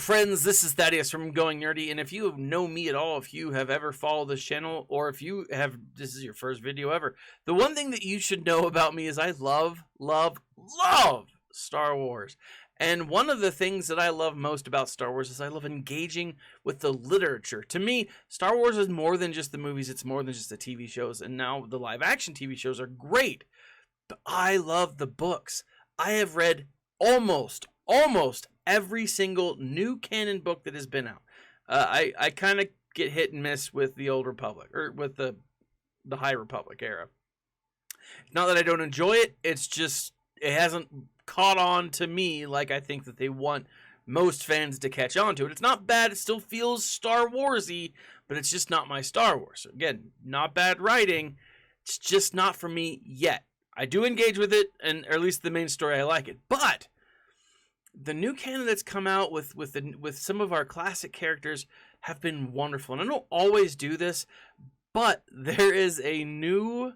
friends, this is Thaddeus from Going Nerdy, and if you know me at all, if you have ever followed this channel, or if you have, this is your first video ever, the one thing that you should know about me is I love Star Wars. And one of the things that I love most about Star Wars is I love engaging with the literature. To me, Star Wars is more than just the movies, it's more than just the TV shows, and now the live-action TV shows are great, but I love the books. I have read almost every single new canon book that has been out. I kind of get hit and miss with the Old Republic, or with the High Republic era. Not that I don't enjoy it, it's just, it hasn't caught on to me like I think that they want most fans to catch on to it. It's not bad, it still feels Star Wars-y, but it's just not my Star Wars. Again, not bad writing, it's just not for me yet. I do engage with it, and or at least the main story, I like it. But the new canon that's come out with some of our classic characters have been wonderful. And I don't always do this, but there is a new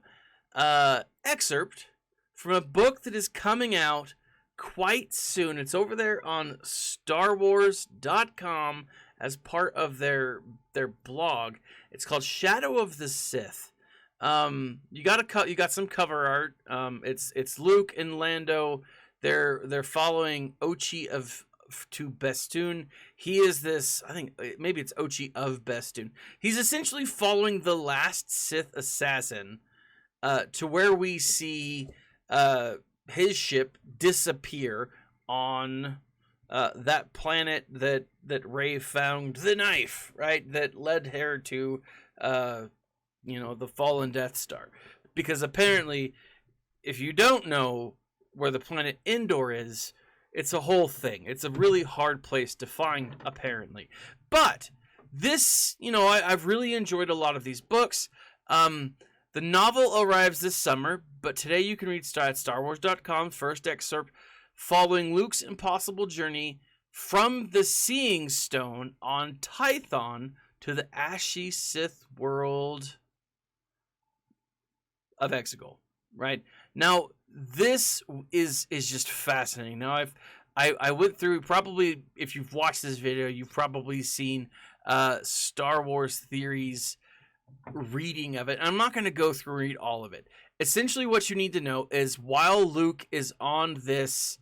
excerpt from a book that is coming out quite soon. It's over there on StarWars.com as part of their blog. It's called Shadow of the Sith. You got some cover art. It's Luke and Lando. They're following Ochi to Bestoon. He is this, I think maybe it's Ochi of Bestoon. He's essentially following the last Sith assassin to where we see his ship disappear on that planet that Rey found the knife, right? That led her to the fallen Death Star. Because apparently, if you don't know where the planet Endor is, it's a whole thing. It's a really hard place to find, apparently. But this, I've really enjoyed a lot of these books. The novel arrives this summer, but today you can read at StarWars.com first excerpt following Luke's impossible journey from the Seeing Stone on Tython to the ashy Sith world of Exegol. Right now, this is just fascinating. Now, I went through, probably if you've watched this video, you've probably seen Star Wars theories reading of it. I'm not going to go through and read all of it. Essentially, what you need to know is while Luke is on this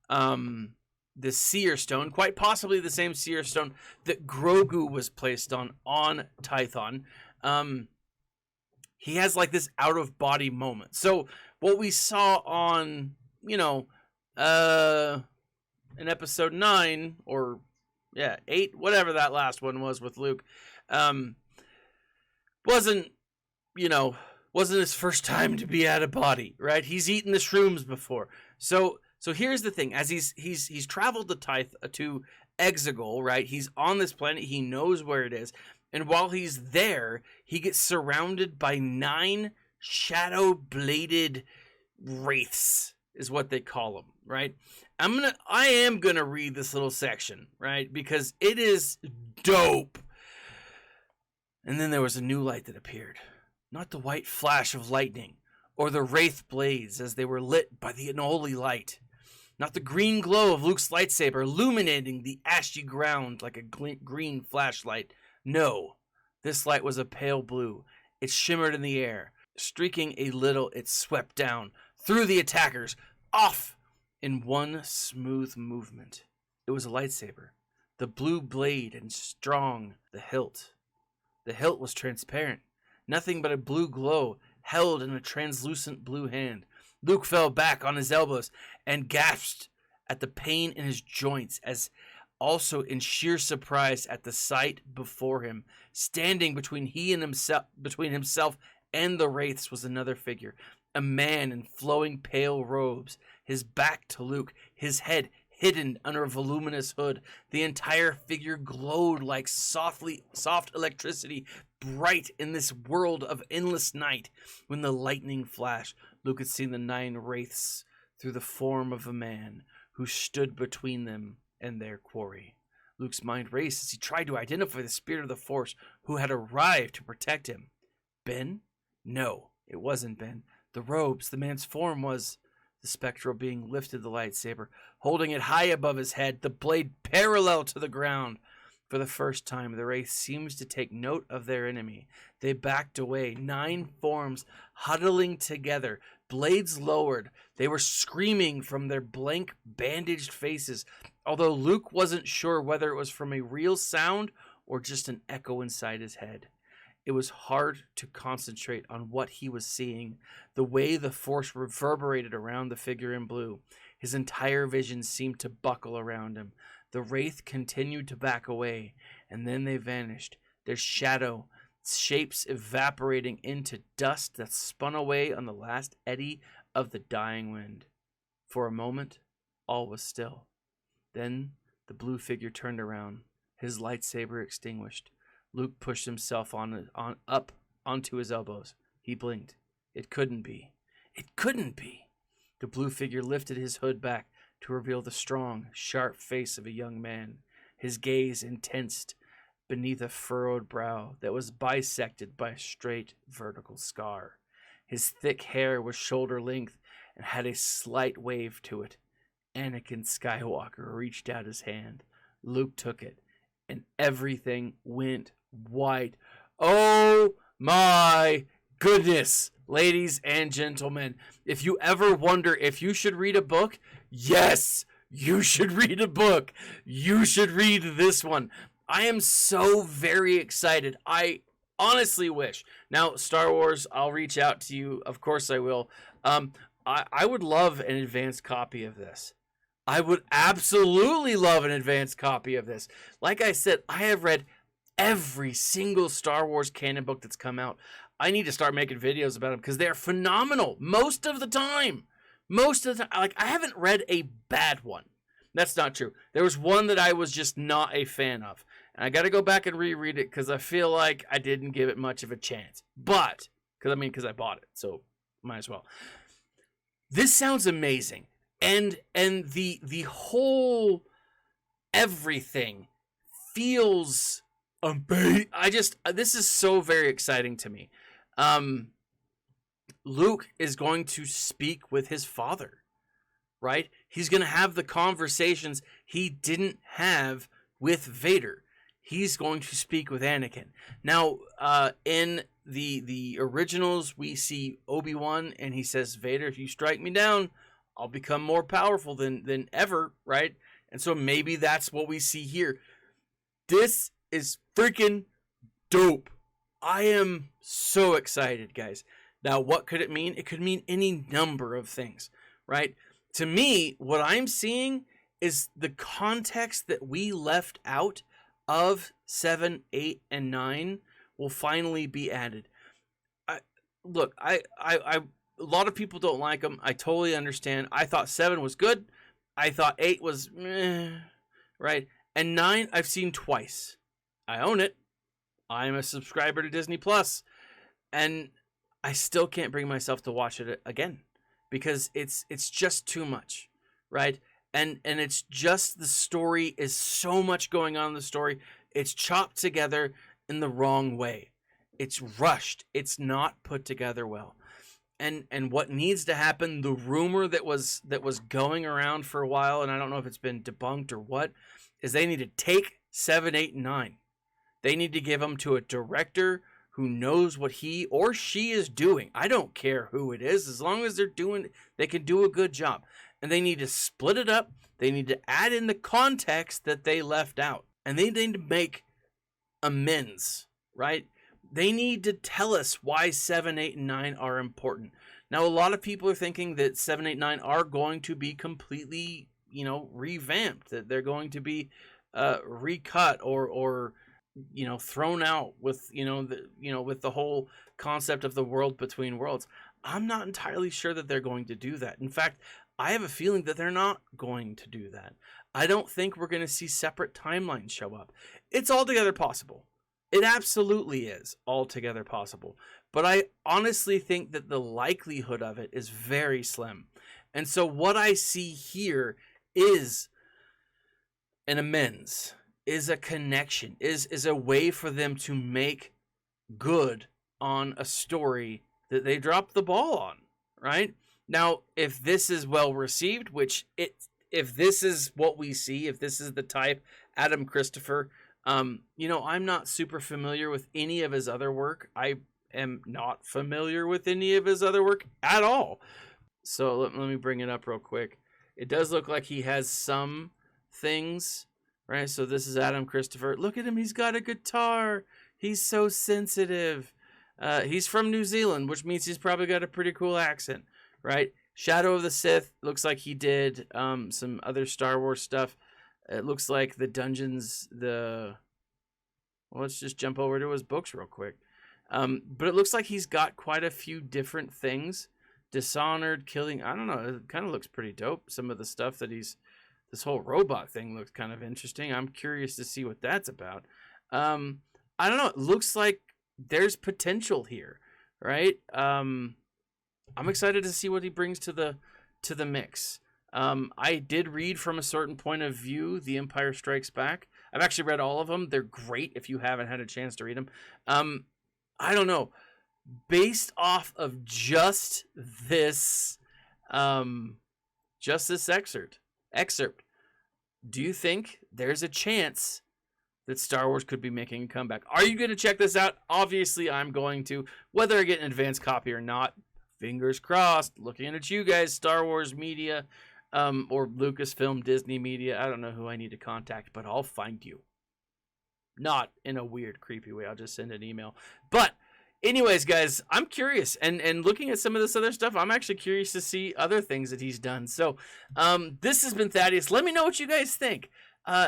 the seer stone, quite possibly the same seer stone that Grogu was placed on Tython, he has like this out-of-body moment. So what we saw on, in episode 9, or 8, whatever that last one was with Luke, wasn't his first time to be out of body, right? He's eaten the shrooms before. So here's the thing: as he's traveled to Exegol, right? He's on this planet. He knows where it is. And while he's there, he gets surrounded by 9 shadow-bladed wraiths, is what they call them, right? I am gonna read this little section, right? Because it is dope. And then there was a new light that appeared. Not the white flash of lightning, or the wraith blades as they were lit by the unholy light. Not the green glow of Luke's lightsaber illuminating the ashy ground like a green flashlight. No, this light was a pale blue. It shimmered in the air. Streaking a little, it swept down through the attackers, off in one smooth movement. It was a lightsaber. The blue blade and strong, the hilt. The hilt was transparent. Nothing but a blue glow held in a translucent blue hand. Luke fell back on his elbows and gasped at the pain in his joints, as also in sheer surprise at the sight before him. Standing between himself and the wraiths was another figure, a man in flowing pale robes, his back to Luke, his head hidden under a voluminous hood. The entire figure glowed like soft electricity, bright in this world of endless night. When the lightning flashed, Luke had seen the 9 wraiths through the form of a man who stood between them and their quarry. Luke's mind raced as he tried to identify the spirit of the Force who had arrived to protect him. Ben? No, it wasn't Ben. The robes, the man's form was The spectral being lifted the lightsaber, holding it high above his head, the blade parallel to the ground. For the first time, the wraith seems to take note of their enemy. They backed away, 9 forms huddling together, blades lowered. They were screaming from their blank, bandaged faces, although Luke wasn't sure whether it was from a real sound or just an echo inside his head. It was hard to concentrate on what he was seeing, the way the force reverberated around the figure in blue. His entire vision seemed to buckle around him. The wraith continued to back away, and then they vanished, their shadow shapes evaporating into dust that spun away on the last eddy of the dying wind. For a moment, all was still. Then the blue figure turned around, his lightsaber extinguished. Luke pushed himself up onto his elbows. He blinked. It couldn't be. It couldn't be. The blue figure lifted his hood back to reveal the strong, sharp face of a young man, his gaze intense beneath a furrowed brow that was bisected by a straight vertical scar. His thick hair was shoulder length and had a slight wave to it. Anakin Skywalker reached out his hand. Luke took it, and everything went white. Oh my goodness, ladies and gentlemen. If you ever wonder if you should read a book, yes, you should read a book. You should read this one. I am so very excited. I honestly wish. Now, Star Wars, I'll reach out to you. Of course I will. I would love an advanced copy of this. I would absolutely love an advanced copy of this. Like I said, I have read every single Star Wars canon book that's come out. I need to start making videos about them because they're phenomenal most of the time. Most of the time. Like, I haven't read a bad one. That's not true. There was one that I was just not a fan of. And I got to go back and reread it because I feel like I didn't give it much of a chance. But, because I bought it, so might as well. This sounds amazing. And the whole everything feels amazing. This is so very exciting to me. Luke is going to speak with his father, right? He's going to have the conversations he didn't have with Vader. He's going to speak with Anakin. Now, in the originals, we see Obi-Wan, and he says, Vader, if you strike me down, I'll become more powerful than ever, right? And so maybe that's what we see here. This is freaking dope. I am so excited, guys. Now, what could it mean? It could mean any number of things, right? To me, what I'm seeing is the context that we left out of 7, 8, and 9 will finally be added. A lot of people don't like them. I totally understand. I thought 7 was good. I thought 8 was meh, right? And 9 I've seen twice. I own it. I'm a subscriber to Disney Plus, and I still can't bring myself to watch it again because it's just too much, right? And it's just the story is so much going on in the story. It's chopped together in the wrong way. It's rushed. It's not put together well. And what needs to happen, the rumor that was going around for a while, and I don't know if it's been debunked or what, is they need to take 7, 8, and 9. They need to give them to a director who knows what he or she is doing. I don't care who it is, as long as they can do a good job. And they need to split it up. They need to add in the context that they left out. And they need to make amends, right? They need to tell us why 7, 8, and 9 are important. Now, a lot of people are thinking that 7, 8, 9 are going to be completely, revamped. That they're going to be recut or thrown out with, with the whole concept of the world between worlds. I'm not entirely sure that they're going to do that. In fact, I have a feeling that they're not going to do that. I don't think we're going to see separate timelines show up. It's altogether possible. It absolutely is altogether possible. But I honestly think that the likelihood of it is very slim. And so what I see here is an amends, is a connection, is a way for them to make good on a story that they dropped the ball on, right? Now, if this is well received, if this is what we see, if this is the type, Adam Christopher, you know, I'm not super familiar with any of his other work. I am not familiar with any of his other work at all. So let me bring it up real quick. It does look like he has some things, right? So this is Adam Christopher. Look at him. He's got a guitar. He's so sensitive. He's from New Zealand, which means he's probably got a pretty cool accent, right? Shadow of the Sith looks like he did some other Star Wars stuff. It looks like the dungeons, well, let's just jump over to his books real quick. But it looks like he's got quite a few different things. Dishonored, Killing, I don't know, it kind of looks pretty dope. Some of the stuff that this whole robot thing looks kind of interesting. I'm curious to see what that's about. I don't know, it looks like there's potential here, right? I'm excited to see what he brings to the mix. I did read from a certain point of view The Empire Strikes Back. I've actually read all of them. They're great if you haven't had a chance to read them. I don't know. Based off of just this excerpt, do you think there's a chance that Star Wars could be making a comeback? Are you going to check this out? Obviously, I'm going to. Whether I get an advanced copy or not, fingers crossed. Looking at you guys, Star Wars media, or Lucasfilm, Disney media. I don't know who I need to contact, but I'll find you. Not in a weird, creepy way. I'll just send an email. But anyways, guys, I'm curious, and looking at some of this other stuff, I'm actually curious to see other things that he's done. So, this has been Thaddeus. Let me know what you guys think.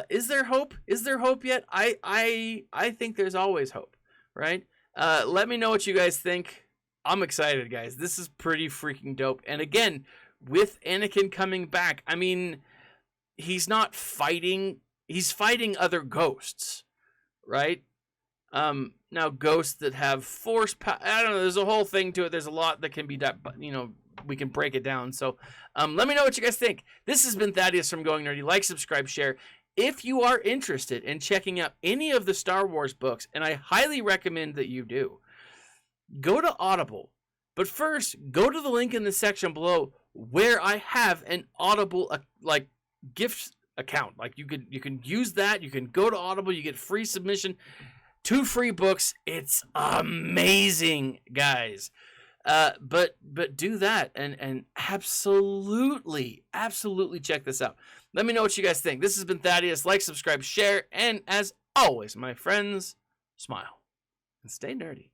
Is there hope? Is there hope yet? I think there's always hope, right? Let me know what you guys think. I'm excited, guys. This is pretty freaking dope. And again, with Anakin coming back, I mean, he's not fighting. He's fighting other ghosts, right? Now ghosts that have force power, I don't know, there's a whole thing to it. There's a lot that can be done, but you know, we can break it down. So, let me know what you guys think. This has been Thaddeus from Going Nerdy. Like, subscribe, share. If you are interested in checking out any of the Star Wars books, and I highly recommend that you do, go to Audible. But first, go to the link in the section below where I have an Audible gift account. Like you can use that. You can go to Audible. You get free submission. 2 free books. It's amazing, guys. But do that and absolutely check this out. Let me know what you guys think. This has been Thaddeus. Like, subscribe, share, and as always, my friends, smile and stay nerdy.